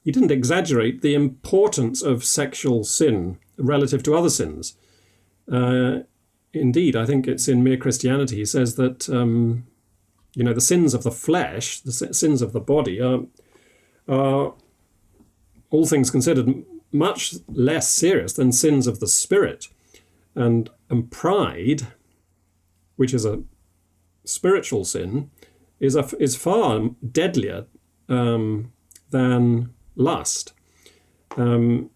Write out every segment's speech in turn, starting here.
he didn't exaggerate the importance of sexual sin relative to other sins. Indeed, I think it's in Mere Christianity. He says that, the sins of the flesh, the sins of the body are all things considered much less serious than sins of the spirit. And pride, which is a spiritual sin, is far deadlier than lust. So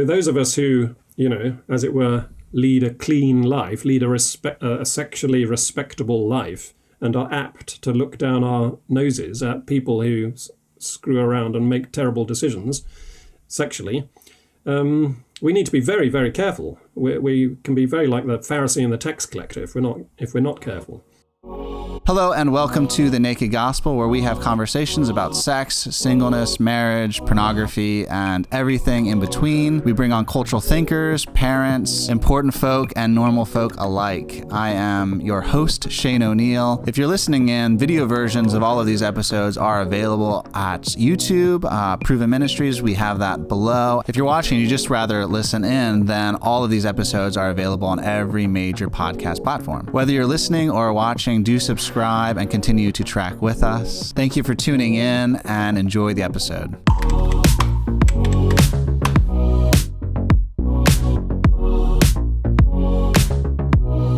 those of us who, as it were, lead a clean life, lead a sexually respectable life, and are apt to look down our noses at people who screw around and make terrible decisions sexually, we need to be very, very careful. We can be very like the Pharisee and the tax collector if we're not careful. Hello and welcome to The Naked Gospel, where we have conversations about sex, singleness, marriage, pornography, and everything in between. We bring on cultural thinkers, parents, important folk, and normal folk alike. I am your host, Shane O'Neill. If you're listening in, video versions of all of these episodes are available at YouTube, Proven Ministries. We have that below. If you're watching and you just rather listen in, then all of these episodes are available on every major podcast platform. Whether you're listening or watching, do subscribe and continue to track with us. Thank you for tuning in and enjoy the episode.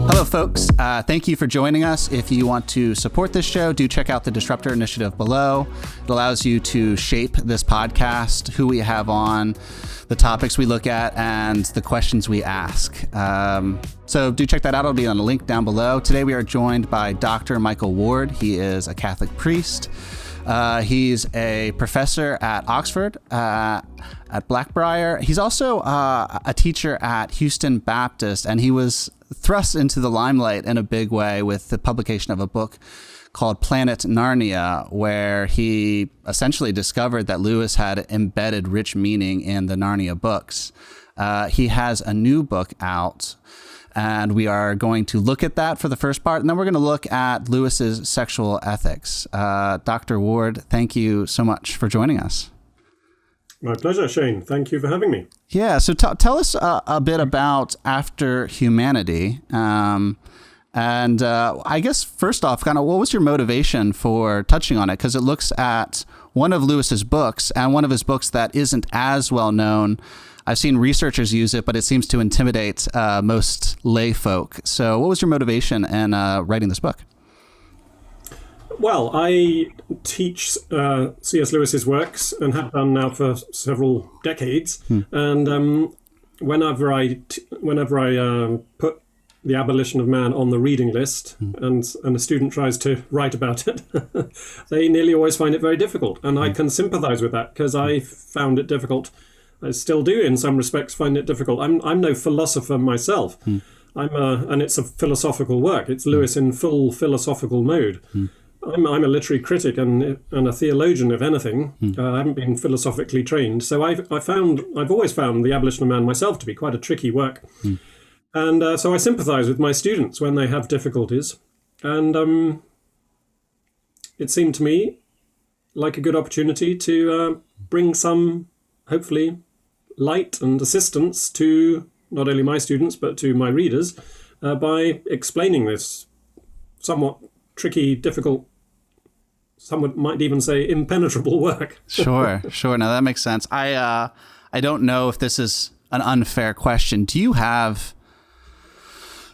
Hello, folks. Thank you for joining us. If you want to support this show, do check out the Disruptor Initiative below. It allows you to shape this podcast, who we have on, the topics we look at, and the questions we ask. So do check that out. It'll be on a link down below. Today we are joined by Dr. Michael Ward. He is a Catholic priest. He's a professor at Oxford, at Blackfriars. He's also a teacher at Houston Baptist, and he was thrust into the limelight in a big way with the publication of a book called Planet Narnia, where he essentially discovered that Lewis had embedded rich meaning in the Narnia books. He has a new book out, and we are going to look at that for the first part, and then we're going to look at Lewis's sexual ethics. Dr. Ward, thank you so much for joining us. My pleasure, Shane. Thank you for having me. Yeah, so tell us a bit about After Humanity. And I guess first off, kind of what was your motivation for touching on it? Because it looks at one of Lewis's books, and one of his books that isn't as well known. I've seen researchers use it, but it seems to intimidate most lay folk. So what was your motivation in writing this book? Well, I teach C.S. Lewis's works and have done now for several decades. And whenever I put the Abolition of Man on the reading list and a student tries to write about it, they nearly always find it very difficult. And I can sympathize with that because I found it difficult. I still do in some respects find it difficult. I'm no philosopher myself. And it's a philosophical work. It's Lewis in full philosophical mode. I'm a literary critic and a theologian, if anything. I haven't been philosophically trained. So I've always found the Abolition of Man myself to be quite a tricky work. And so I sympathize with my students when they have difficulties. And it seemed to me like a good opportunity to bring some, hopefully, light and assistance to not only my students, but to my readers by explaining this somewhat tricky, difficult, someone might even say impenetrable work. Sure. No, that makes sense. I don't know if this is an unfair question. Do you have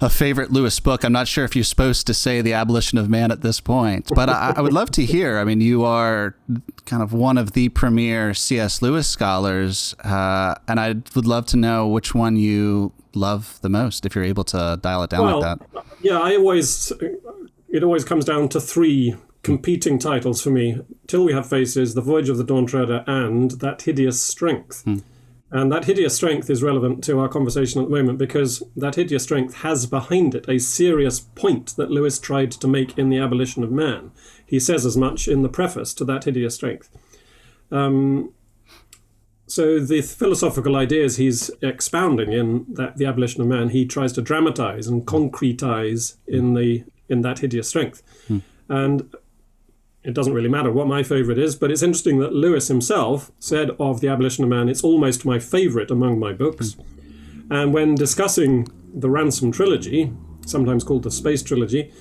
a favorite Lewis book? I'm not sure if you're supposed to say The Abolition of Man at this point, but I would love to hear. I mean, you are kind of one of the premier C.S. Lewis scholars, and I would love to know which one you love the most, if you're able to dial it down like that. Yeah, it always comes down to three competing titles for me. Till We Have Faces, The Voyage of the Dawn Treader, and That Hideous Strength. And that hideous strength is relevant to our conversation at the moment because that hideous strength has behind it a serious point that Lewis tried to make in The Abolition of Man. He says as much in the preface to That Hideous Strength. So the philosophical ideas he's expounding in The Abolition of Man, he tries to dramatize and concretize in That Hideous Strength. And it doesn't really matter what my favourite is, but it's interesting that Lewis himself said of The Abolition of Man, it's almost my favourite among my books. And when discussing the Ransom trilogy, sometimes called the Space trilogy,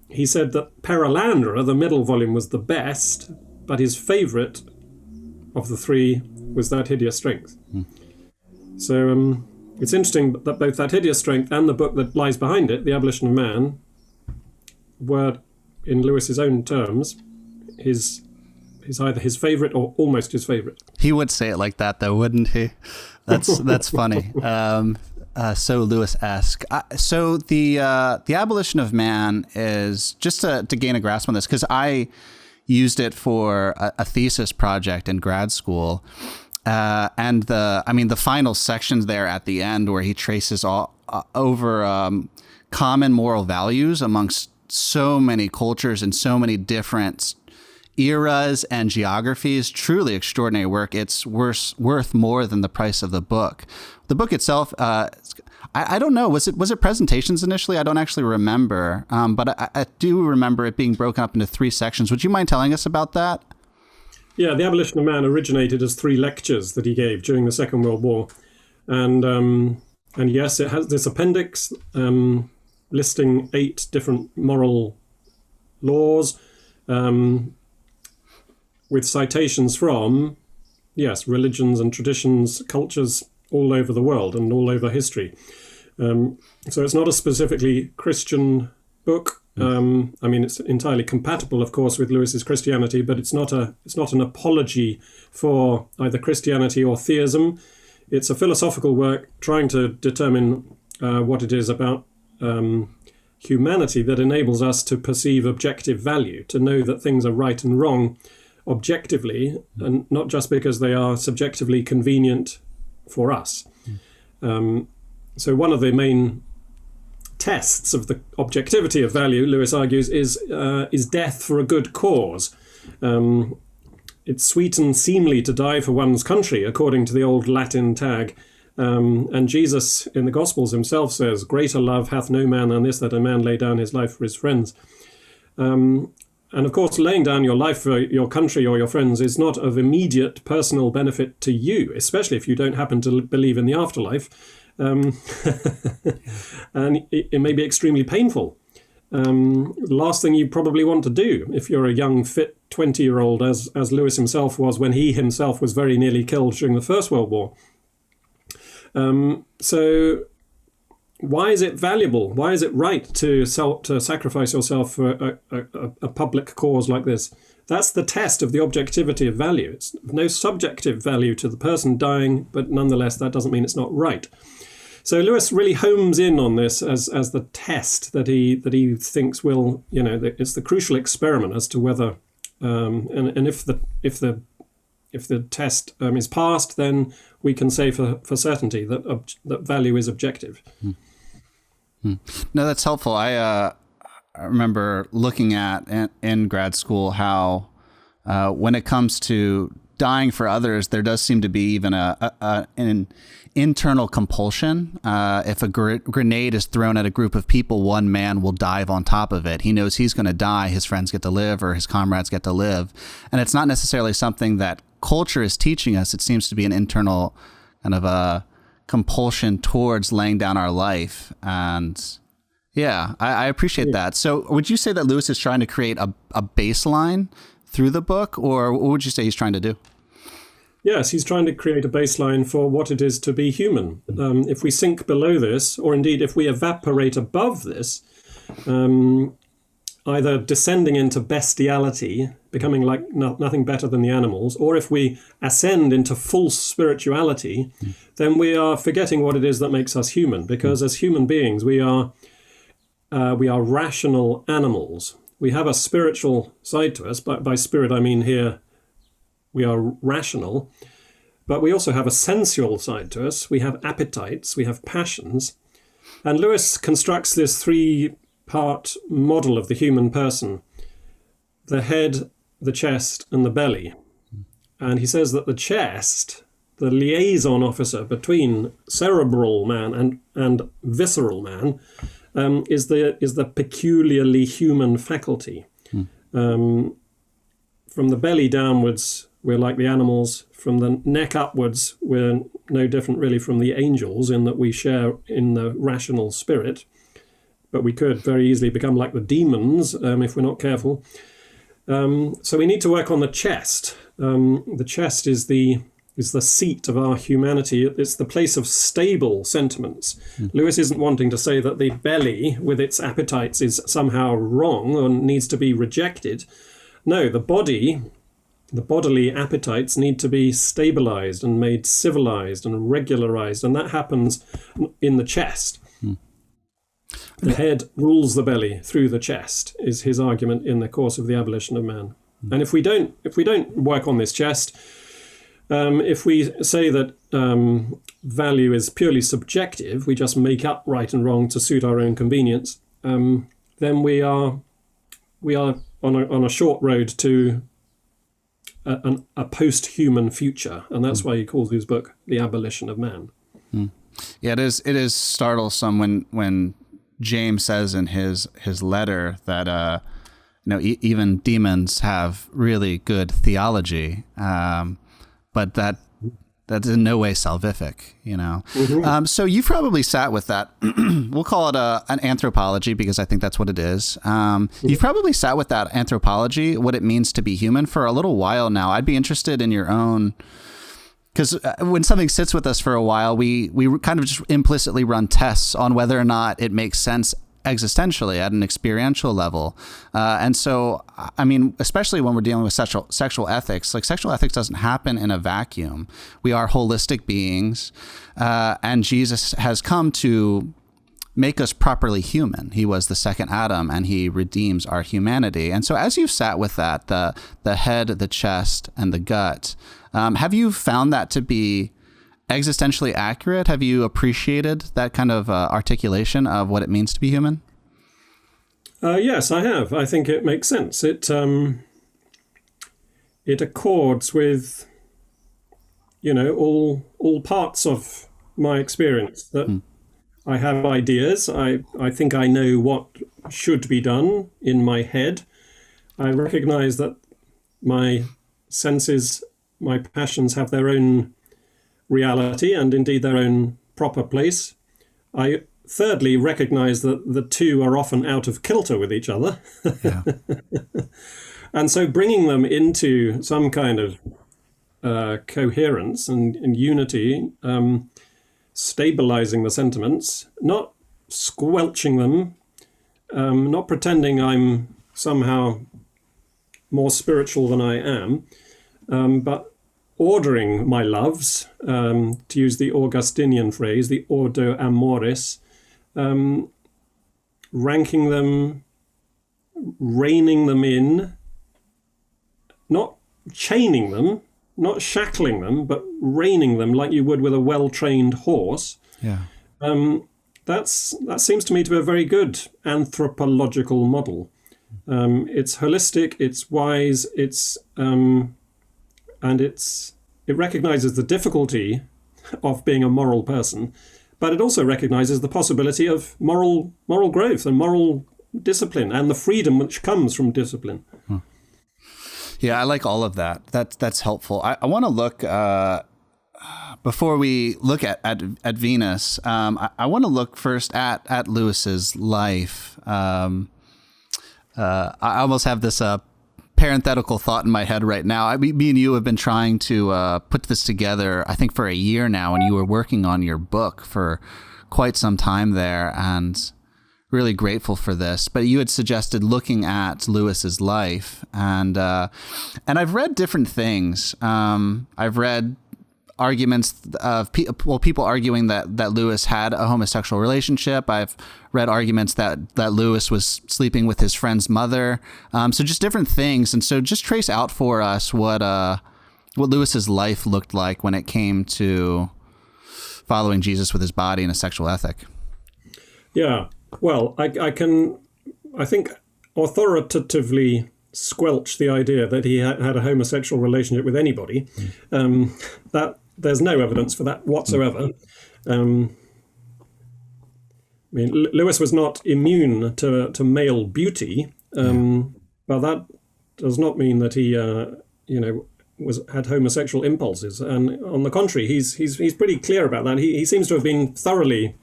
he said that Perelandra, the middle volume, was the best, but his favourite of the three was That Hideous Strength. So it's interesting that both That Hideous Strength and the book that lies behind it, The Abolition of Man, were, in Lewis's own terms, his either his favourite or almost his favourite. He would say it like that, though, wouldn't he? That's funny. So Lewis-esque. So the Abolition of Man is, just to gain a grasp on this, because I used it for a thesis project in grad school, and the final sections there at the end where he traces all over common moral values amongst so many cultures and so many different eras and geographies. Truly extraordinary work. It's worth more than the price of the book. The book itself, I don't know. Was it presentations initially? I don't actually remember, but I do remember it being broken up into 3 sections. Would you mind telling us about that? Yeah, The Abolition of Man originated as 3 lectures that he gave during the Second World War, and yes, it has this appendix listing 8 different moral laws, with citations from, yes, religions and traditions, cultures all over the world and all over history. So it's not a specifically Christian book. It's entirely compatible, of course, with Lewis's Christianity, but it's not an apology for either Christianity or theism. It's a philosophical work trying to determine what it is about humanity that enables us to perceive objective value, to know that things are right and wrong objectively, and not just because they are subjectively convenient for us. So one of the main tests of the objectivity of value, Lewis argues, is death for a good cause. It's sweet and seemly to die for one's country, according to the old Latin tag. And Jesus in the Gospels himself says, "Greater love hath no man than this, that a man lay down his life for his friends." And of course, laying down your life for your country or your friends is not of immediate personal benefit to you, especially if you don't happen to believe in the afterlife. And it may be extremely painful. The last thing you probably want to do if you're a young, fit 20-year-old, as Lewis himself was when he himself was very nearly killed during the First World War. So why is it valuable? Why is it right to sacrifice yourself for a public cause like this? That's the test of the objectivity of value. It's no subjective value to the person dying, but nonetheless, that doesn't mean it's not right. So Lewis really homes in on this as the test that he thinks will, it's the crucial experiment as to whether, and if the test is passed, then we can say for certainty that value is objective. No, that's helpful. I remember looking at in grad school how when it comes to dying for others, there does seem to be even an internal compulsion. If a grenade is thrown at a group of people, one man will dive on top of it. He knows he's going to die. His friends get to live, or his comrades get to live. And it's not necessarily something that culture is teaching us. It seems to be an internal kind of a compulsion towards laying down our life. And yeah, I appreciate that. So would you say that Lewis is trying to create a baseline through the book, or what would you say he's trying to do? Yes, he's trying to create a baseline for what it is to be human. If we sink below this, or indeed if we evaporate above this, either descending into bestiality, becoming like nothing better than the animals, or if we ascend into false spirituality, then we are forgetting what it is that makes us human. Because as human beings, we are rational animals. We have a spiritual side to us. By spirit, I mean here, we are rational, but we also have a sensual side to us. We have appetites, we have passions. And Lewis constructs this 3-part model of the human person: the head, the chest, and the belly. And he says that the chest, the liaison officer between cerebral man and visceral man, is the peculiarly human faculty. from the belly downwards, we're like the animals. From the neck upwards, we're no different really from the angels in that we share in the rational spirit. But we could very easily become like the demons if we're not careful. So we need to work on the chest. The chest is the seat of our humanity. It's the place of stable sentiments. Lewis isn't wanting to say that the belly with its appetites is somehow wrong or needs to be rejected. No, the bodily appetites need to be stabilized and made civilized and regularized, and that happens in the chest. The head rules the belly through the chest, is his argument in the course of the Abolition of Man. And if we don't work on this chest, if we say that value is purely subjective, we just make up right and wrong to suit our own convenience, then we are on a short road to a post-human future, and that's why he calls his book The Abolition of Man. Yeah, it is startlesome when James says in his letter that even demons have really good theology, but that's in no way salvific, So you've probably sat with that. We'll call it an anthropology because I think that's what it is. You've probably sat with that anthropology, what it means to be human, for a little while now. I'd be interested in your own, because when something sits with us for a while, we kind of just implicitly run tests on whether or not it makes sense existentially at an experiential level. And so, I mean, especially when we're dealing with sexual ethics, like sexual ethics doesn't happen in a vacuum. We are holistic beings, and Jesus has come to make us properly human. He was the second Adam, and he redeems our humanity. And so as you've sat with that, the head, the chest, and the gut, have you found that to be existentially accurate? Have you appreciated that kind of articulation of what it means to be human? Yes, I have. I think it makes sense. It accords with, all parts of my experience. That I have ideas. I think I know what should be done in my head. I recognize that my senses, my passions have their own reality and indeed their own proper place. I thirdly recognize that the two are often out of kilter with each other. Yeah. And so bringing them into some kind of coherence and unity, stabilizing the sentiments, not squelching them, not pretending I'm somehow more spiritual than I am, but ordering my loves, to use the Augustinian phrase, the ordo amoris, ranking them, reining them in, not chaining them, not shackling them, but reining them like you would with a well-trained horse. Yeah. That seems to me to be a very good anthropological model. It's holistic, it's wise, it recognizes the difficulty of being a moral person, but it also recognizes the possibility of moral growth and moral discipline and the freedom which comes from discipline. Yeah, I like all of that. That's helpful. I want to look before we look at Venus. I want to look first at Lewis's life. I almost have this parenthetical thought in my head right now. Me and you have been trying to put this together, I think, for a year now, and you were working on your book for quite some time there, and really grateful for this. But you had suggested looking at Lewis's life, and I've read different things. I've read arguments of people arguing that Lewis had a homosexual relationship. I've read arguments that Lewis was sleeping with his friend's mother. So just different things. And so just trace out for us what Lewis's life looked like when it came to following Jesus with his body and a sexual ethic. Yeah. Well, I think authoritatively squelch the idea that he had a homosexual relationship with anybody. That there's no evidence for that whatsoever. Lewis was not immune to male beauty, but does not mean that he, had homosexual impulses. And on the contrary, he's pretty clear about that. He seems to have been thoroughly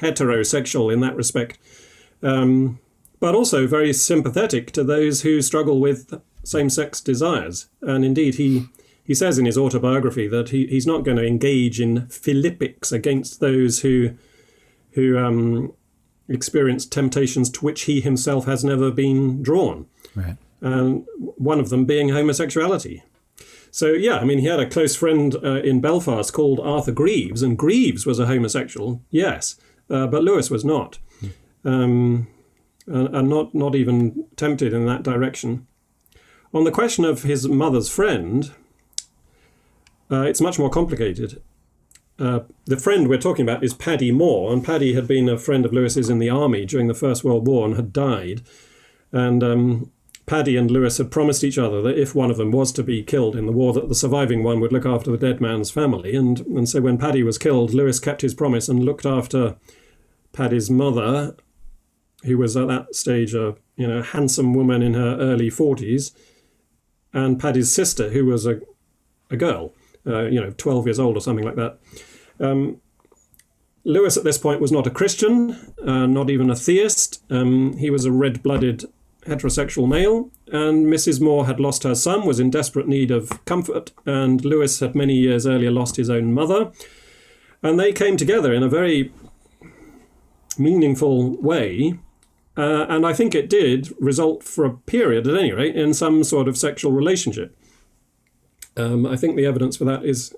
heterosexual in that respect, but also very sympathetic to those who struggle with same-sex desires. And indeed, he says in his autobiography that he's not going to engage in philippics against those who experience temptations to which he himself has never been drawn. Right. And one of them being homosexuality. So, yeah, I mean, he had a close friend in Belfast called Arthur Greaves, and Greaves was a homosexual, yes, but Lewis was not, and not even tempted in that direction. On the question of his mother's friend, it's much more complicated. The friend we're talking about is Paddy Moore, and Paddy had been a friend of Lewis's in the army during the First World War and had died. And Paddy and Lewis had promised each other that if one of them was to be killed in the war, that the surviving one would look after the dead man's family. And so when Paddy was killed, Lewis kept his promise and looked after Paddy's mother, who was at that stage a handsome woman in her early 40s, and Paddy's sister, who was a girl, 12 years old or something like that. Lewis at this point was not a Christian, not even a theist. He was a red-blooded heterosexual male, and Mrs. Moore had lost her son, was in desperate need of comfort, and Lewis had many years earlier lost his own mother. And they came together in a very meaningful way, and I think it did result, for a period at any rate, in some sort of sexual relationship. I think the evidence for that is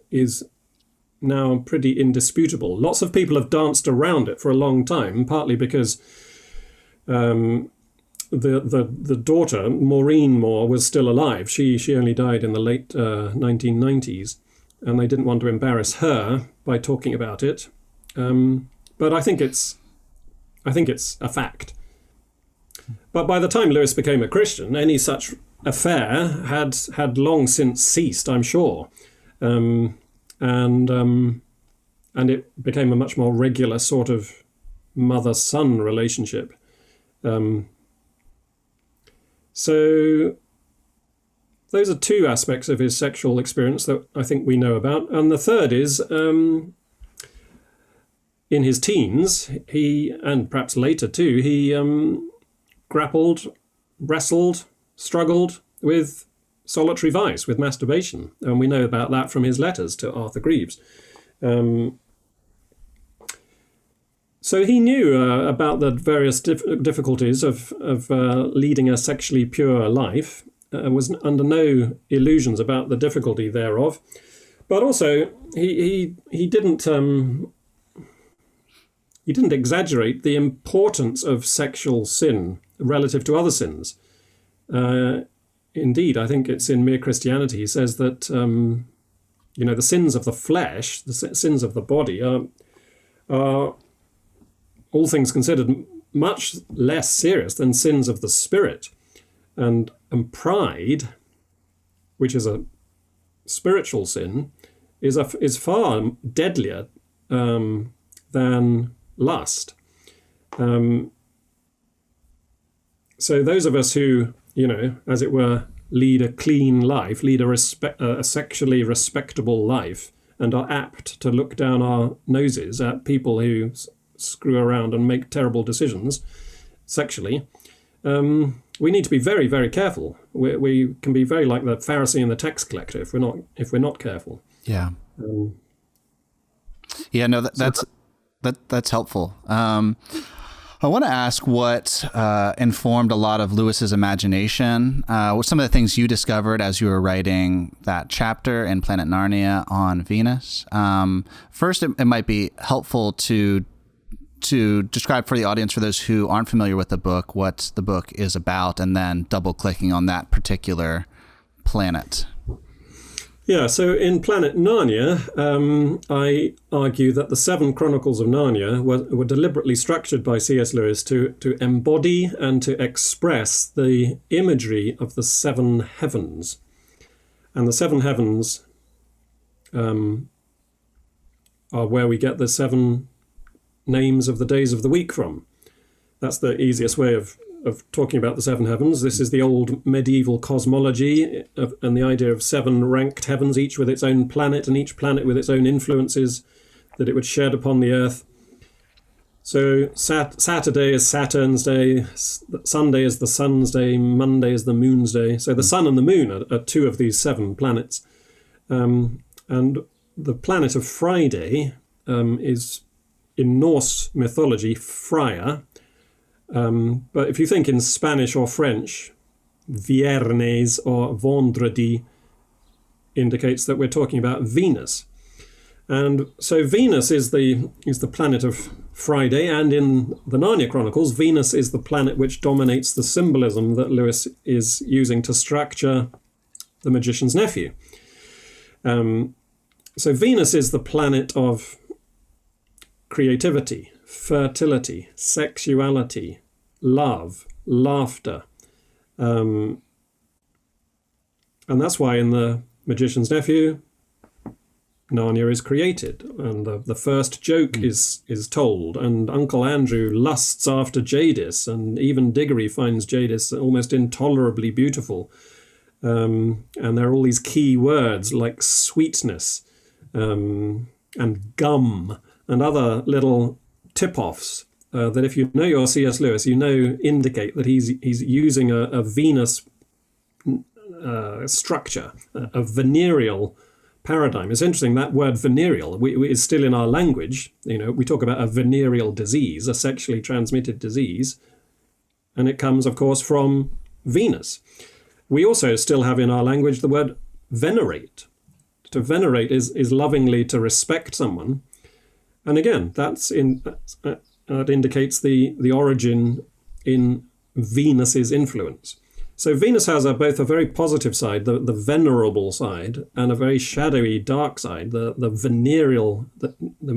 now pretty indisputable. Lots of people have danced around it for a long time, partly because the daughter, Maureen Moore, was still alive. She only died in the late 1990s, and they didn't want to embarrass her by talking about it. But I think it's a fact. But by the time Lewis became a Christian, any such affair had long since ceased, I'm sure, and it became a much more regular sort of mother-son relationship. So those are two aspects of his sexual experience that I think we know about, and the third is in his teens, and perhaps later too, he grappled, wrestled, struggled with solitary vice, with masturbation. And we know about that from his letters to Arthur Greaves. So he knew about the various difficulties of leading a sexually pure life, was under no illusions about the difficulty thereof. But also, he didn't exaggerate the importance of sexual sin relative to other sins. Indeed, I think it's in Mere Christianity. He says that the sins of the flesh, the sins of the body, are all things considered much less serious than sins of the spirit, and pride, which is a spiritual sin, is far deadlier than lust. So those of us who, as it were, lead a clean life, lead a sexually respectable life, and are apt to look down our noses at people who screw around and make terrible decisions sexually, we need to be very, very careful. We can be very like the Pharisee and the tax collector if we're not careful. Yeah. No, that's helpful. I want to ask what informed a lot of Lewis's imagination. What some of the things you discovered as you were writing that chapter in Planet Narnia on Venus. First, it might be helpful to describe for the audience, for those who aren't familiar with the book, what the book is about, and then double-clicking on that particular planet. Yeah, so in Planet Narnia, I argue that the 7 Chronicles of Narnia were deliberately structured by C.S. Lewis to embody and to express the imagery of the 7 heavens. And the 7 heavens are where we get the 7 names of the days of the week from. That's the easiest way of of talking about the seven heavens. This is the old medieval cosmology and the idea of seven ranked heavens, each with its own planet and each planet with its own influences that it would shed upon the earth. So Saturday is Saturn's day, Sunday is the sun's day, Monday is the moon's day. So the sun and the moon are two of these seven planets. And the planet of Friday is, in Norse mythology, Freya. But if you think in Spanish or French, viernes or vendredi indicates that we're talking about Venus. And so Venus is the planet of Friday, and in the Narnia Chronicles, Venus is the planet which dominates the symbolism that Lewis is using to structure The Magician's Nephew. So Venus is the planet of creativity, fertility, sexuality, love, laughter. And that's why in The Magician's Nephew, Narnia is created, and the first joke is told, and Uncle Andrew lusts after Jadis, and even Diggory finds Jadis almost intolerably beautiful. And there are all these key words like sweetness and gum and other little tip-offs that if you know your C.S. Lewis, you know indicate that he's using a Venus structure, a venereal paradigm. It's interesting, that word venereal is still in our language. You know, we talk about a venereal disease, a sexually transmitted disease, and it comes, of course, from Venus. We also still have in our language the word venerate. To venerate is lovingly to respect someone. And again, that indicates the origin in Venus's influence. So Venus has both a very positive side, the venerable side, and a very shadowy, dark side, the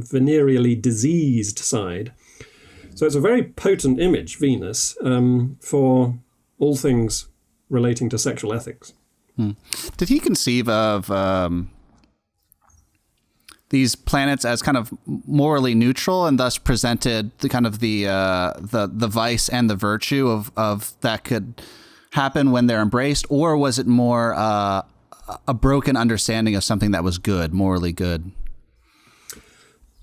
venereally diseased side. So it's a very potent image, Venus, for all things relating to sexual ethics. Did he conceive of these planets as kind of morally neutral, and thus presented the kind of the vice and the virtue of that could happen when they're embraced, or was it more a broken understanding of something that was good, morally good?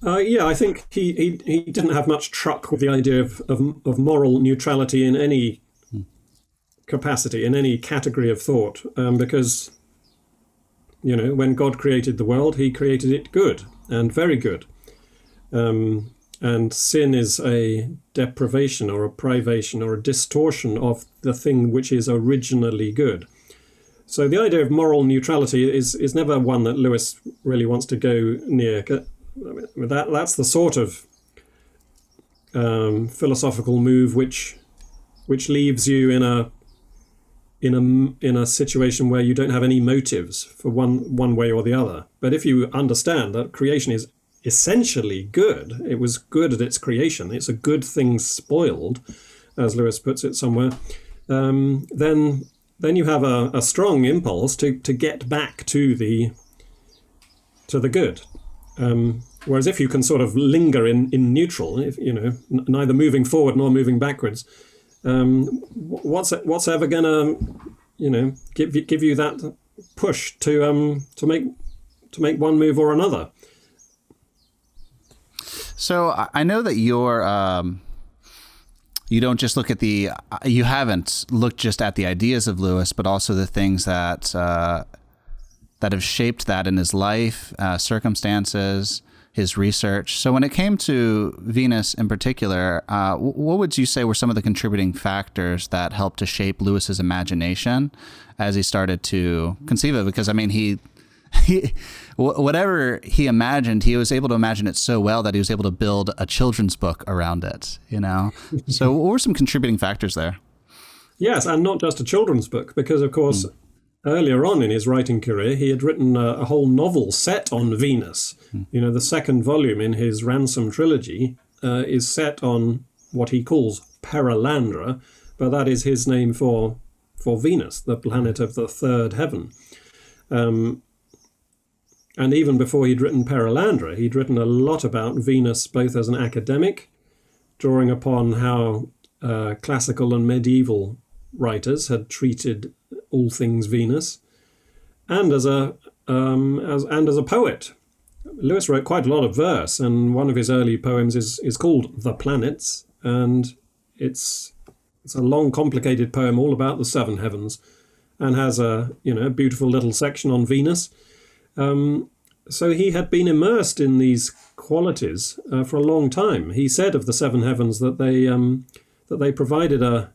Yeah, I think he didn't have much truck with the idea of moral neutrality in any capacity, in any category of thought, because, you know, when God created the world, he created it good and very good. And sin is a deprivation or a privation or a distortion of the thing which is originally good. So the idea of moral neutrality is never one that Lewis really wants to go near. That's the sort of philosophical move which leaves you in a situation where you don't have any motives for one way or the other. But if you understand that creation is essentially good, it was good at its creation, it's a good thing spoiled, as Lewis puts it somewhere, then you have a strong impulse to get back to the good. Whereas if you can sort of linger in neutral, if, you know, neither moving forward nor moving backwards, what's ever gonna, you know, give you that push to make one move or another? So I know that you don't just look at you haven't looked just at the ideas of Lewis, but also the things that have shaped that in his life, circumstances, his research. So when it came to Venus in particular, what would you say were some of the contributing factors that helped to shape Lewis's imagination as he started to conceive it? Because, I mean, he whatever he imagined, he was able to imagine it so well that he was able to build a children's book around it, you know? So what were some contributing factors there? Yes, and not just a children's book, because, of course, earlier on in his writing career, he had written a whole novel set on Venus. You know, the second volume in his Ransom trilogy is set on what he calls Perelandra, but that is his name for Venus, the planet of the third heaven. And even before he'd written Perelandra, he'd written a lot about Venus, both as an academic, drawing upon how classical and medieval writers had treated all things Venus, and as a poet. Lewis wrote quite a lot of verse, and one of his early poems is called "The Planets," and it's a long, complicated poem all about the seven heavens, and has a beautiful little section on Venus. So he had been immersed in these qualities for a long time. He said of the seven heavens that they provided a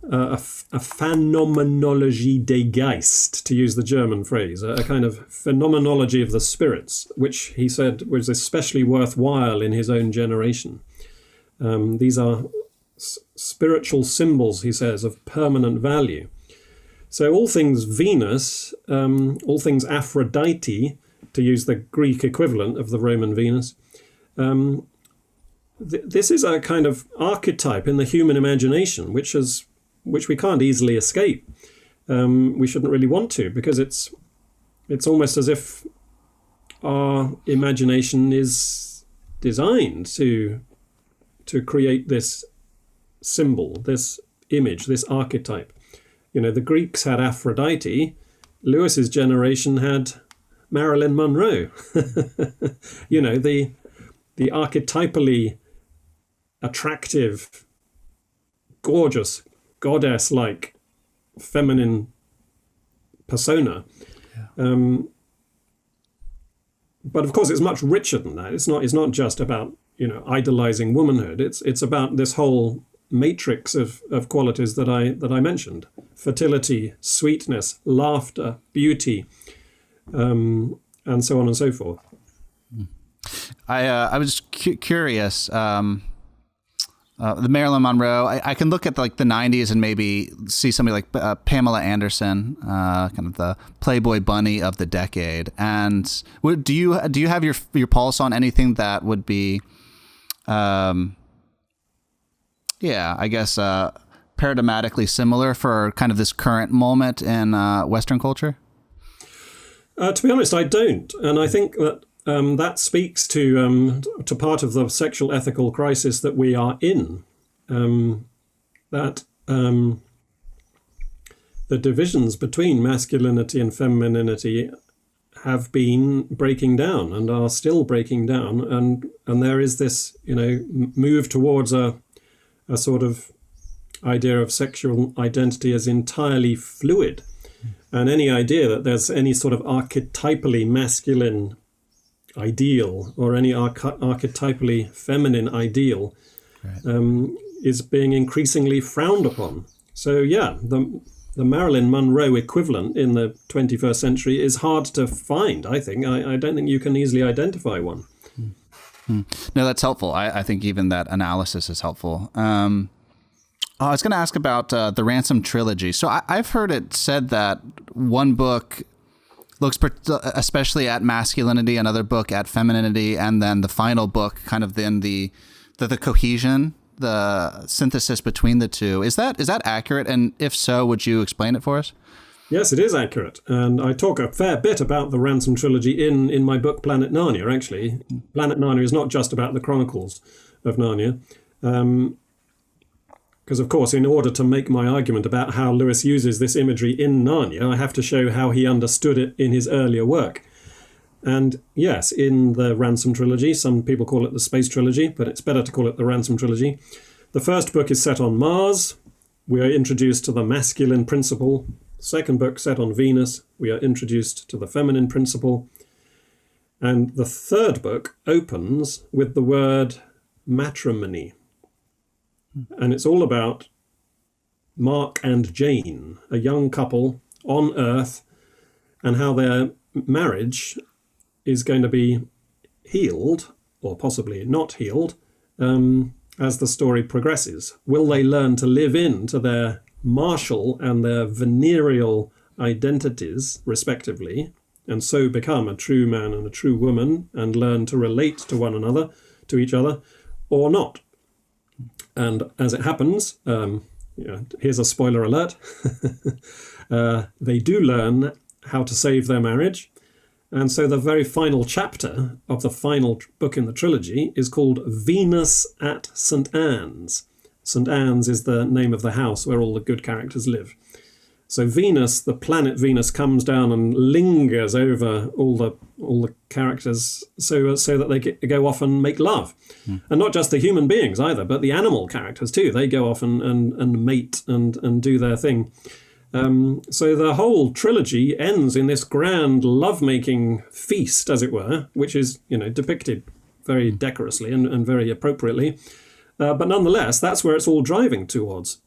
phenomenologie des Geist, to use the German phrase, a kind of phenomenology of the spirits, which he said was especially worthwhile in his own generation. These are spiritual symbols, he says, of permanent value. So all things Venus, all things Aphrodite, to use the Greek equivalent of the Roman Venus, this is a kind of archetype in the human imagination, which we can't easily escape. We shouldn't really want to, because it's almost as if our imagination is designed to create this symbol, this image, this archetype. The Greeks had Aphrodite. Lewis's generation had Marilyn Monroe. The archetypally attractive, gorgeous, goddess-like feminine persona. Yeah. But of course, it's much richer than that. It's not just about idolizing womanhood. It's about this whole matrix of qualities that I mentioned: fertility, sweetness, laughter, beauty, and so on and so forth. I was curious. The Marilyn Monroe. I can look at like the '90s and maybe see somebody like Pamela Anderson, kind of the Playboy bunny of the decade. And do you have your pulse on anything that would be, I guess, paradigmatically similar for kind of this current moment in Western culture? To be honest, I don't, and I think that that speaks to part of the sexual ethical crisis that we are in. That the divisions between masculinity and femininity have been breaking down and are still breaking down, and there is this move towards a sort of idea of sexual identity as entirely fluid, and any idea that there's any sort of archetypally masculine ideal or any archetypally feminine ideal, right, is being increasingly frowned upon. So yeah, the Marilyn Monroe equivalent in the 21st century is hard to find, I think. I don't think you can easily identify one. No, that's helpful. I think even that analysis is helpful. I was going to ask about the Ransom trilogy. So I've heard it said that one book looks especially at masculinity, another book at femininity, and then the final book kind of then the cohesion, the synthesis between the two. Is that accurate? And if so, would you explain it for us? Yes, it is accurate. And I talk a fair bit about the Ransom trilogy in my book, Planet Narnia, actually. Planet Narnia is not just about the Chronicles of Narnia. Because, of course, in order to make my argument about how Lewis uses this imagery in Narnia, I have to show how he understood it in his earlier work. And yes, in the Ransom trilogy, some people call it the Space trilogy, but it's better to call it the Ransom trilogy. The first book is set on Mars. We are introduced to the masculine principle. Second book set on Venus. We are introduced to the feminine principle. And the third book opens with the word matrimony. And it's all about Mark and Jane, a young couple on Earth, and how their marriage is going to be healed, or possibly not healed, as the story progresses. Will they learn to live into their martial and their venereal identities, respectively, and so become a true man and a true woman, and learn to relate to one another, to each other, or not? And as it happens, here's a spoiler alert, they do learn how to save their marriage. And so the very final chapter of the final book in the trilogy is called Venus at St. Anne's. St. Anne's is the name of the house where all the good characters live. So Venus, the planet Venus, comes down and lingers over all the characters so that they go off and make love. And not just the human beings either, but the animal characters too. They go off and mate and do their thing. So the whole trilogy ends in this grand lovemaking feast, as it were, which is, depicted very decorously and very appropriately. But nonetheless, that's where it's all driving towards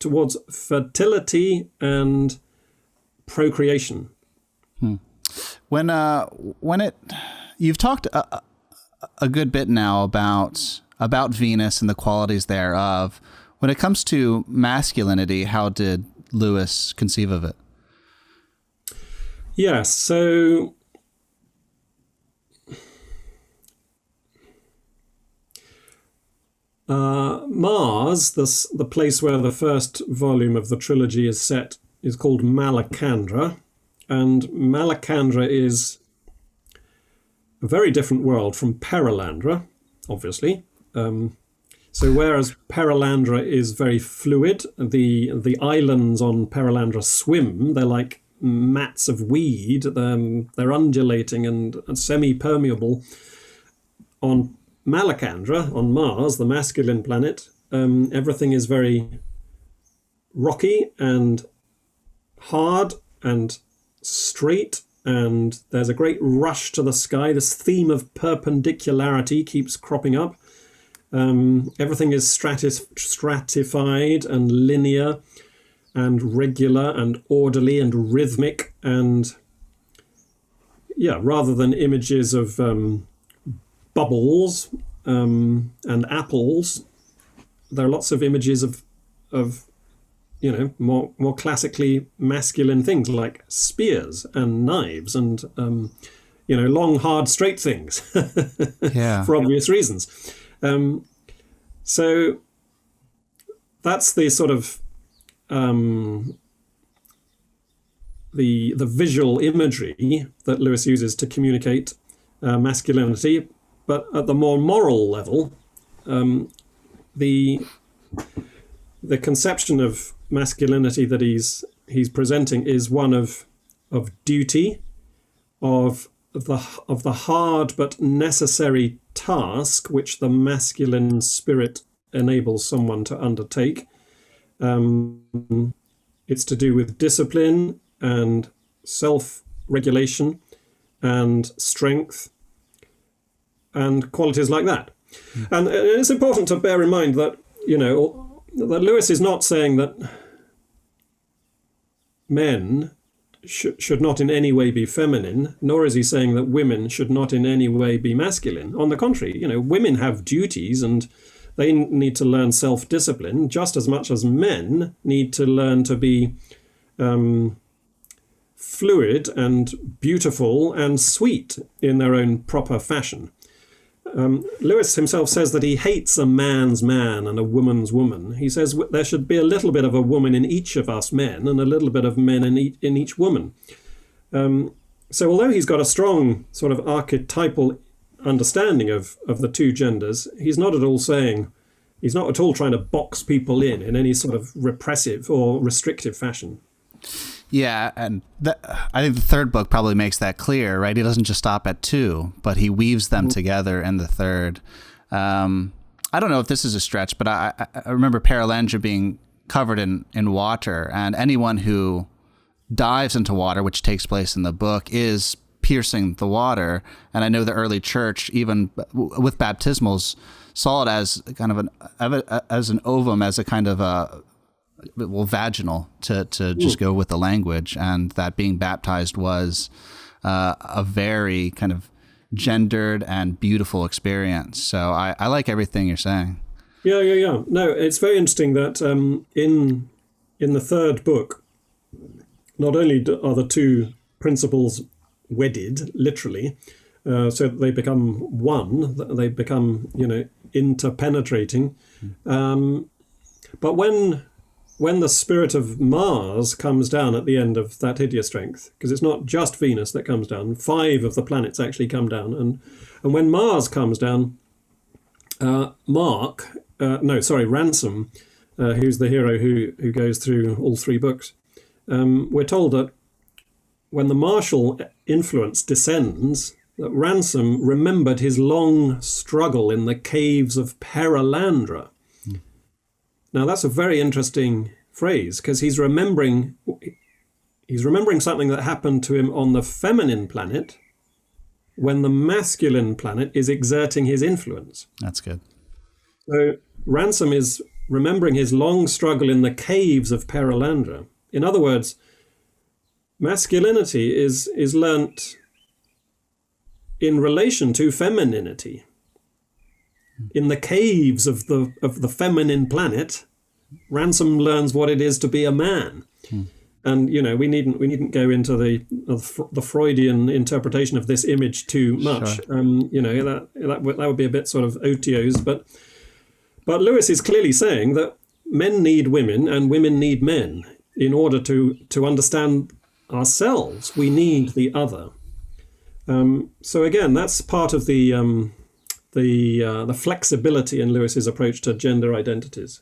fertility and procreation. You've talked a good bit now about Venus and the qualities thereof. When it comes to masculinity, how did Lewis conceive of it? Yes, so Mars, the place where the first volume of the trilogy is set, is called Malacandra, and Malacandra is a very different world from Perilandra, obviously. So whereas Perilandra is very fluid, the islands on Perilandra swim. They're like mats of weed. They're undulating and semi-permeable. On Malacandra, on Mars, the masculine planet, everything is very rocky and hard and straight, and there's a great rush to the sky. This theme of perpendicularity keeps cropping up. Everything is stratified and linear and regular and orderly and rhythmic, and rather than images of bubbles and apples, there are lots of images of more classically masculine things like spears and knives and long, hard, straight things for obvious reasons. So that's the sort of the visual imagery that Lewis uses to communicate masculinity. But at the more moral level, the conception of masculinity that he's presenting is one of duty, of the hard but necessary task which the masculine spirit enables someone to undertake. It's to do with discipline and self-regulation and strength and qualities like that. And it's important to bear in mind that, that Lewis is not saying that men should not in any way be feminine, nor is he saying that women should not in any way be masculine. On the contrary, women have duties and they need to learn self-discipline just as much as men need to learn to be fluid and beautiful and sweet in their own proper fashion. Lewis himself says that he hates a man's man and a woman's woman. He says there should be a little bit of a woman in each of us men and a little bit of men in each woman. So although he's got a strong sort of archetypal understanding of the two genders, he's not at all trying to box people in any sort of repressive or restrictive fashion. Yeah, and I think the third book probably makes that clear, right? He doesn't just stop at two, but he weaves them together in the third. I don't know if this is a stretch, but I remember Perilandra being covered in water, and anyone who dives into water, which takes place in the book, is piercing the water. And I know the early church, even with baptismals, saw it as kind of as an ovum, as a kind of vaginal, to just go with the language, and that being baptized was a very kind of gendered and beautiful experience. So I like everything you're saying. Yeah. No, it's very interesting that in the third book, not only are the two principles wedded, literally, so that they become one, they become, interpenetrating, but when the spirit of Mars comes down at the end of that hideous strength, because it's not just Venus that comes down, 5 of the planets actually come down, and when Mars comes down, Ransom who's the hero who goes through all three books, we're told that when the martial influence descends, that Ransom remembered his long struggle in the caves of Perelandra. Now, that's a very interesting phrase, because he's remembering something that happened to him on the feminine planet when the masculine planet is exerting his influence. That's good. So Ransom is remembering his long struggle in the caves of Perelandra. In other words, masculinity is learnt in relation to femininity. In the caves of the feminine planet, Ransom learns what it is to be a man. And we needn't go into the Freudian interpretation of this image too much. Sure. That would be a bit sort of otiose, but Lewis is clearly saying that men need women and women need men in order to understand ourselves. We need the other. So again, that's part of the flexibility in Lewis's approach to gender identities.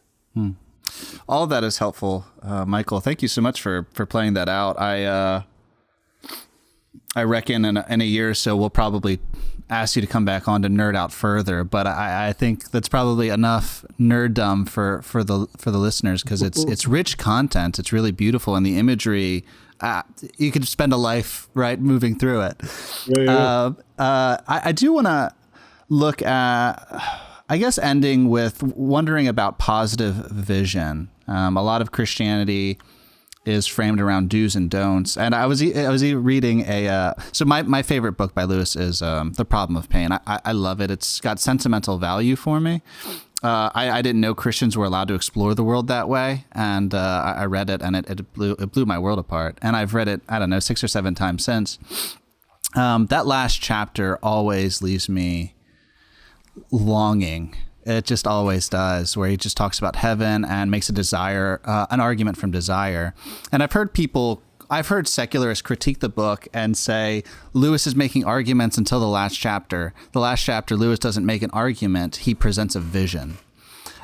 All of that is helpful, Michael. Thank you so much for playing that out. I reckon in a year or so we'll probably ask you to come back on to nerd out further. But I think that's probably enough nerddom for the listeners, because it's rich content. It's really beautiful, and the imagery. You could spend a life moving through it. Yeah. I do want to look at, I guess, ending with wondering about positive vision. A lot of Christianity is framed around do's and don'ts. And I was reading so my favorite book by Lewis is The Problem of Pain. I love it. It's got sentimental value for me. I didn't know Christians were allowed to explore the world that way. And I read it, and it blew my world apart. And I've read it, 6 or 7 times since. That last chapter always leaves me longing. It just always does, where he just talks about heaven and makes an argument from desire. And I've heard secularists critique the book and say Lewis is making arguments until the last chapter. The last chapter, Lewis doesn't make an argument, he presents a vision.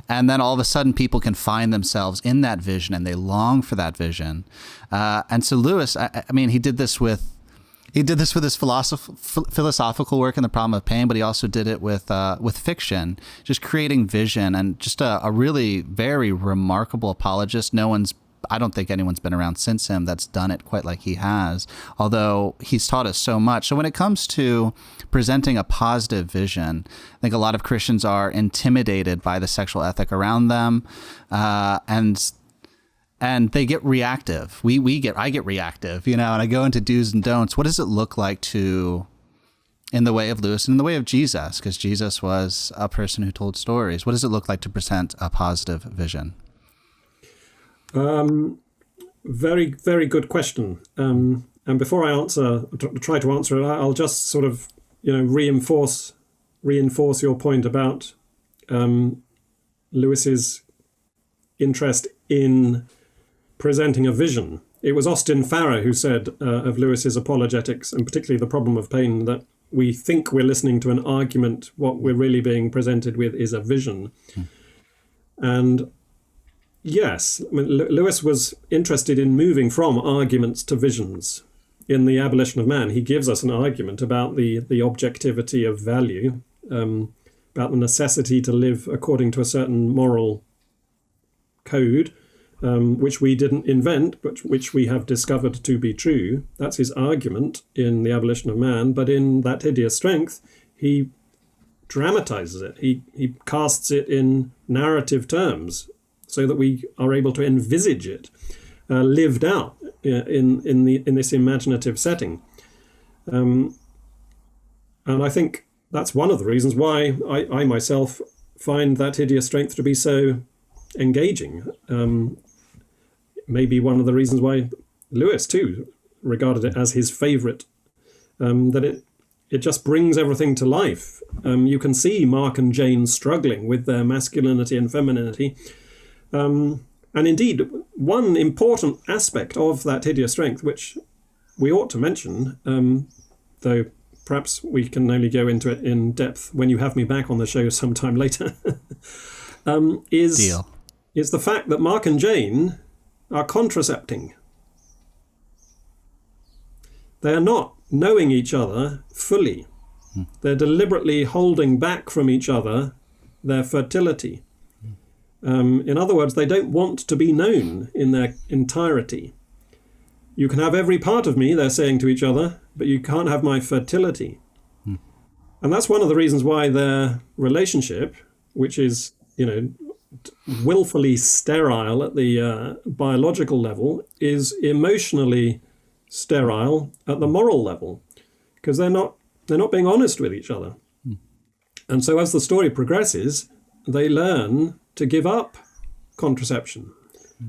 And then all of a sudden people can find themselves in that vision, and they long for that vision. And so Lewis, he did this with his philosophical work in The Problem of Pain, but he also did it with fiction, just creating vision, and just a really very remarkable apologist. I don't think anyone's been around since him that's done it quite like he has, although he's taught us so much. So when it comes to presenting a positive vision, I think a lot of Christians are intimidated by the sexual ethic around them, and they get reactive. I get reactive, and I go into do's and don'ts. What does it look like in the way of Lewis and in the way of Jesus? Because Jesus was a person who told stories. What does it look like to present a positive vision? Very, very good question. And before I try to answer it, I'll just sort of, reinforce your point about Lewis's interest in presenting a vision. It was Austin Farrer who said of Lewis's Apologetics, and particularly The Problem of Pain, that we think we're listening to an argument. What we're really being presented with is a vision. And yes, Lewis was interested in moving from arguments to visions. In The Abolition of Man, he gives us an argument about the objectivity of value, about the necessity to live according to a certain moral code, which we didn't invent, but which we have discovered to be true. That's his argument in The Abolition of Man. But in That Hideous Strength, he dramatizes it. He casts it in narrative terms so that we are able to envisage it lived out in this imaginative setting. And I think that's one of the reasons why I myself find That Hideous Strength to be so engaging. Maybe one of the reasons why Lewis too regarded it as his favorite, that it just brings everything to life. You can see Mark and Jane struggling with their masculinity and femininity. And indeed, one important aspect of That Hideous Strength, which we ought to mention, though perhaps we can only go into it in depth when you have me back on the show sometime later, is Deal. is the fact that Mark and Jane are contracepting. They are not knowing each other fully. They're deliberately holding back from each other their fertility. In other words, they don't want to be known in their entirety. You can have every part of me, they're saying to each other, but you can't have my fertility. And that's one of the reasons why their relationship, which is, willfully sterile at the biological level, is emotionally sterile at the moral level, because they're not being honest with each other. And so as the story progresses, they learn to give up contraception.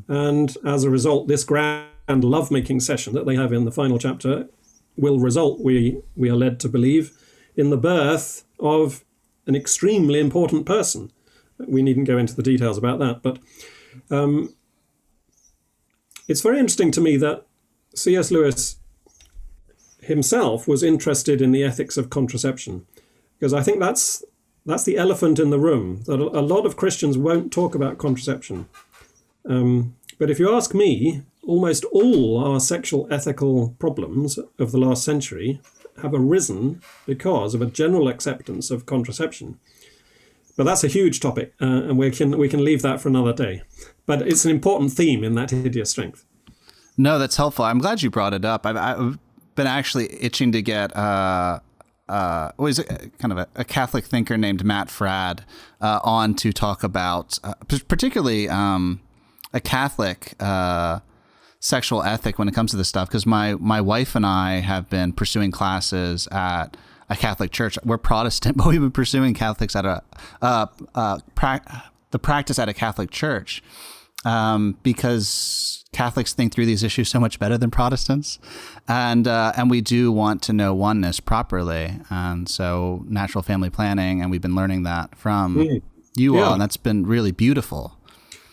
And as a result, this grand lovemaking session that they have in the final chapter will result, we are led to believe, in the birth of an extremely important person. We needn't go into the details about that, but it's very interesting to me that C.S. Lewis himself was interested in the ethics of contraception, because I think that's the elephant in the room, that a lot of Christians won't talk about contraception. But if you ask me, almost all our sexual ethical problems of the last century have arisen because of a general acceptance of contraception. But that's a huge topic, and we can leave that for another day. But it's an important theme in that hideous strength. No, that's helpful. I'm glad you brought it up. I've been actually itching to get was kind of a Catholic thinker named Matt Fradd on to talk about particularly a Catholic sexual ethic when it comes to this stuff, because my wife and I have been pursuing classes at a Catholic church. We're Protestant, but we've been pursuing Catholics at the practice at a Catholic church because Catholics think through these issues so much better than Protestants, and we do want to know oneness properly, and so natural family planning, and we've been learning that from you all, and that's been really beautiful.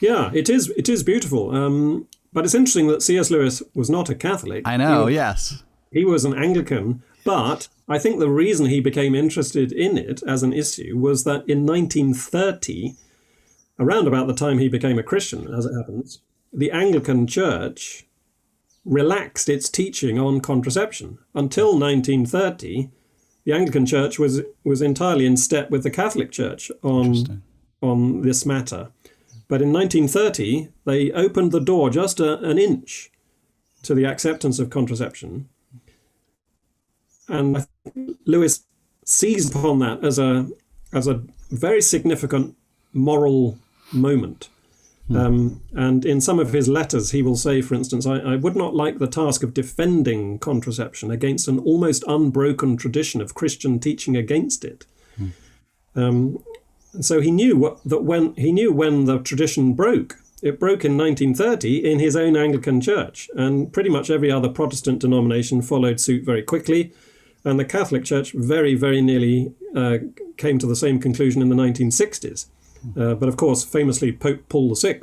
Yeah, it is beautiful. But it's interesting that C.S. Lewis was not a Catholic. I know, yes. He was an Anglican, but I think the reason he became interested in it as an issue was that in 1930, around about the time he became a Christian, as it happens, the Anglican Church relaxed its teaching on contraception. Until 1930, the Anglican Church was entirely in step with the Catholic Church on this matter. But in 1930, they opened the door just an inch to the acceptance of contraception. And I think Lewis seized upon that as a very significant moral moment. And in some of his letters, he will say, for instance, I would not like the task of defending contraception against an almost unbroken tradition of Christian teaching against it. And so he knew when the tradition broke. It broke in 1930 in his own Anglican church, and pretty much every other Protestant denomination followed suit very quickly. And the Catholic Church very, very nearly came to the same conclusion in the 1960s. But of course, famously, Pope Paul VI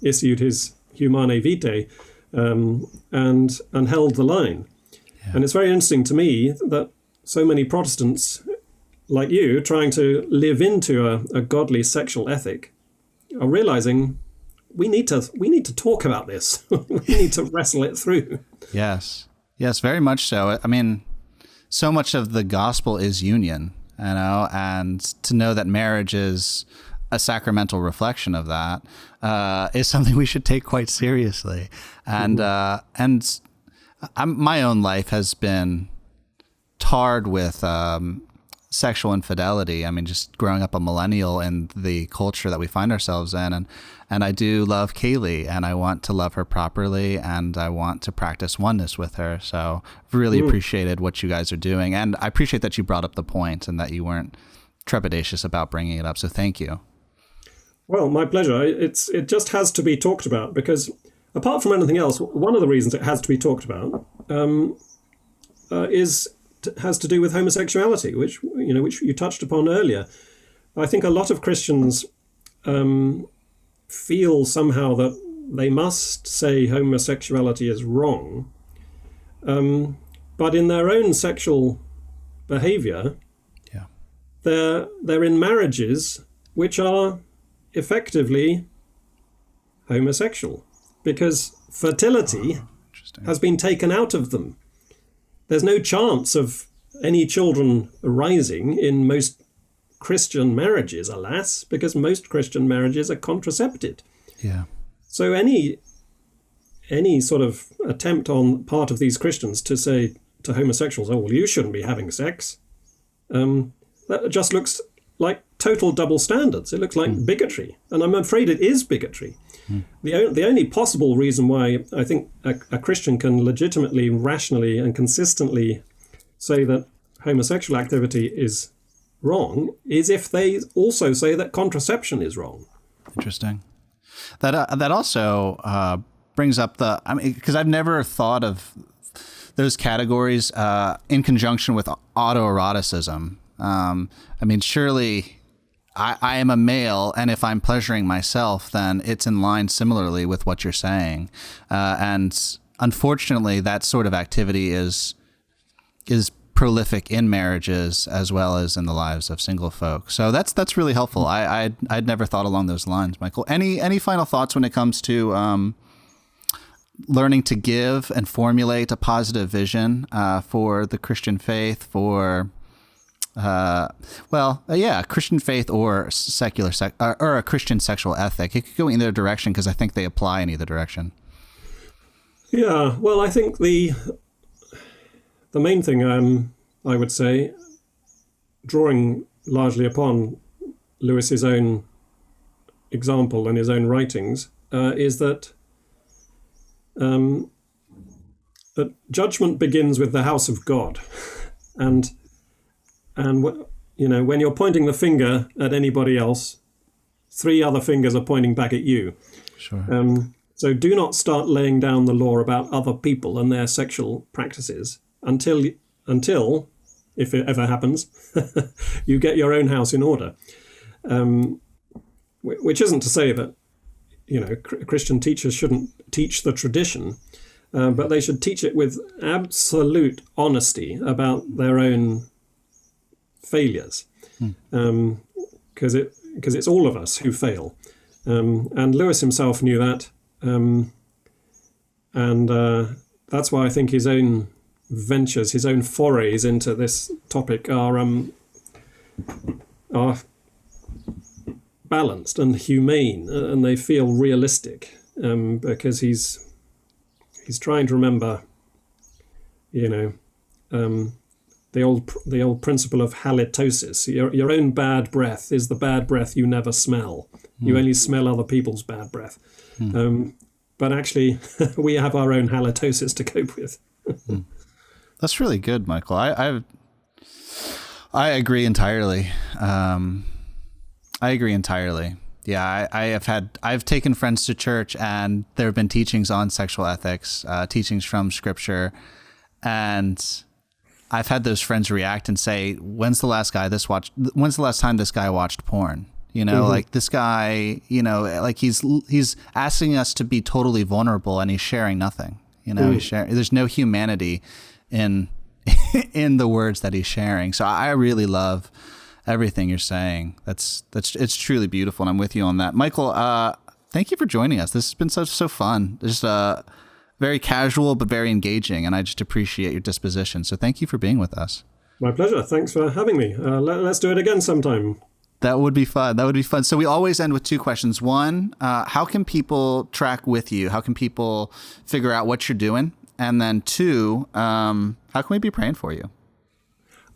issued his Humane Vitae and held the line. Yeah. And it's very interesting to me that so many Protestants like you, trying to live into a godly sexual ethic, are realizing we need to talk about this. We need to wrestle it through. Yes, very much so. I mean, so much of the gospel is union, and to know that marriage is a sacramental reflection of that is something we should take quite seriously. And my own life has been tarred with sexual infidelity. I mean, just growing up a millennial in the culture that we find ourselves in. And I do love Kaylee, and I want to love her properly, and I want to practice oneness with her. So really appreciated what you guys are doing. And I appreciate that you brought up the point and that you weren't trepidatious about bringing it up. So thank you. Well, my pleasure. It just has to be talked about, because apart from anything else, one of the reasons it has to be talked about has to do with homosexuality, which you touched upon earlier. I think a lot of Christians feel somehow that they must say homosexuality is wrong, but in their own sexual behavior, they're in marriages which are effectively homosexual because fertility has been taken out of them. There's no chance of any children arising in most Christian marriages, alas, because most Christian marriages are contracepted. Yeah. So any sort of attempt on part of these Christians to say to homosexuals, oh, well, you shouldn't be having sex, that just looks like total double standards. It looks like bigotry. And I'm afraid it is bigotry. The only possible reason why I think a Christian can legitimately, rationally, and consistently say that homosexual activity is wrong is if they also say that contraception is wrong. Interesting. That also brings up because I've never thought of those categories in conjunction with autoeroticism. Surely I am a male, and if I'm pleasuring myself, then it's in line similarly with what you're saying. And unfortunately, that sort of activity is prolific in marriages as well as in the lives of single folk. So that's really helpful. I'd never thought along those lines, Michael. Any final thoughts when it comes to learning to give and formulate a positive vision for the Christian faith, for Christian faith or secular or a Christian sexual ethic? It could go in either direction because I think they apply in either direction. Yeah, well, I think the main thing I would say, drawing largely upon Lewis's own example and his own writings, is that judgment begins with the house of God, and when you're pointing the finger at anybody else, 3 other fingers are pointing back at you. Sure. So do not start laying down the law about other people and their sexual practices until, if it ever happens, you get your own house in order. Which isn't to say that, Christian teachers shouldn't teach the tradition, but they should teach it with absolute honesty about their own failures, because it's all of us who fail. And Lewis himself knew that. And that's why I think his own ventures, his own forays into this topic are balanced and humane, and they feel realistic, because he's trying to remember, the old principle of halitosis. Your own bad breath is the bad breath you never smell. You only smell other people's bad breath. But actually, we have our own halitosis to cope with. That's really good, Michael. I agree entirely. I agree entirely. Yeah, I've taken friends to church, and there have been teachings on sexual ethics, teachings from Scripture, and I've had those friends react and say, when's the last time this guy watched porn? Like this guy, like he's asking us to be totally vulnerable, and he's sharing nothing. There's no humanity in the words that he's sharing. So I really love everything you're saying. It's truly beautiful, and I'm with you on that. Michael, thank you for joining us. This has been so fun. Just very casual, but very engaging, and I just appreciate your disposition. So thank you for being with us. My pleasure. Thanks for having me. Let's do it again sometime. That would be fun. So we always end with 2 questions. One, how can people track with you? How can people figure out what you're doing? And then 2, how can we be praying for you?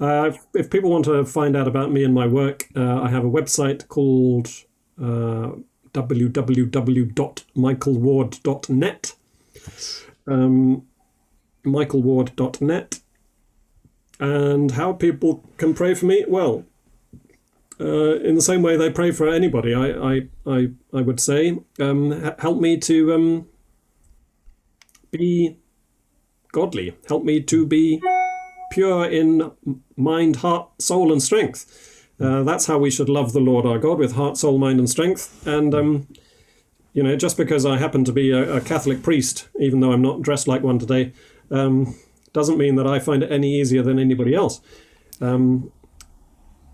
If people want to find out about me and my work, I have a website called www.michaelward.net. michaelward.net. And how people can pray for me? Well, in the same way they pray for anybody, I would say, help me to be godly. Help me to be pure in mind, heart, soul, and strength. That's how we should love the Lord our God, with heart, soul, mind, and strength. And just because I happen to be a Catholic priest, even though I'm not dressed like one today, doesn't mean that I find it any easier than anybody else.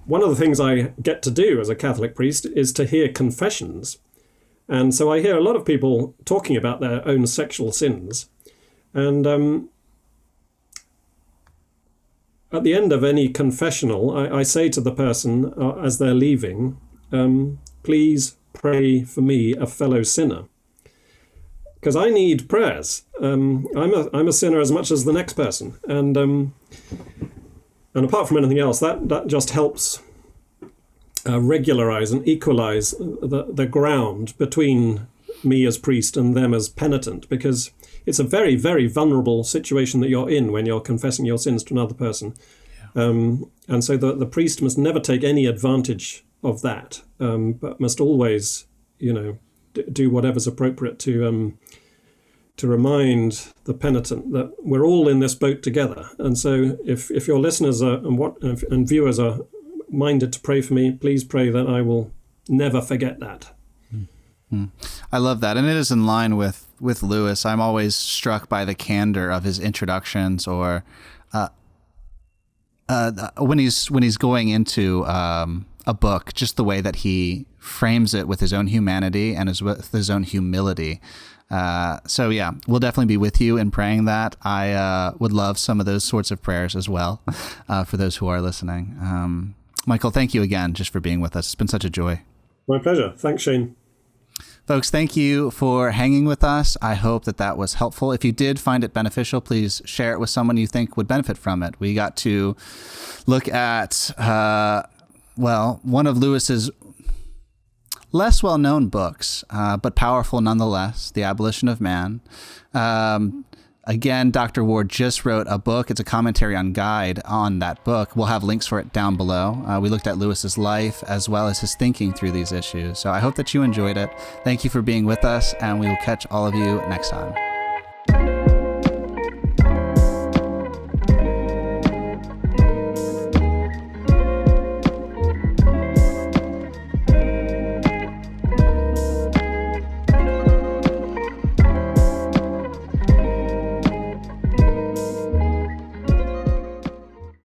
One of the things I get to do as a Catholic priest is to hear confessions. And so I hear a lot of people talking about their own sexual sins. And at the end of any confessional, I say to the person as they're leaving, please pray for me, a fellow sinner. Because I need prayers. I'm a sinner as much as the next person. And apart from anything else, that just helps regularize and equalize the ground between me as priest and them as penitent, because it's a very, very vulnerable situation that you're in when you're confessing your sins to another person. Yeah. And so the priest must never take any advantage of that, but must always, do whatever's appropriate to remind the penitent that we're all in this boat together. And so if your listeners and viewers are minded to pray for me, please pray that I will never forget that. I love that. And it is in line with Lewis. I'm always struck by the candor of his introductions, or when he's going into a book, just the way that he frames it with his own humanity and with his own humility. So yeah, we'll definitely be with you in praying that. I would love some of those sorts of prayers as well for those who are listening. Michael, thank you again just for being with us. It's been such a joy. My pleasure. Thanks, Shane. Folks, thank you for hanging with us. I hope that was helpful. If you did find it beneficial, please share it with someone you think would benefit from it. We got to look at, one of Lewis's less well-known books, but powerful nonetheless, The Abolition of Man. Again, Dr. Ward just wrote a book. It's a commentary on guide on that book. We'll have links for it down below. We looked at Lewis's life as well as his thinking through these issues. So I hope that you enjoyed it. Thank you for being with us, and we will catch all of you next time.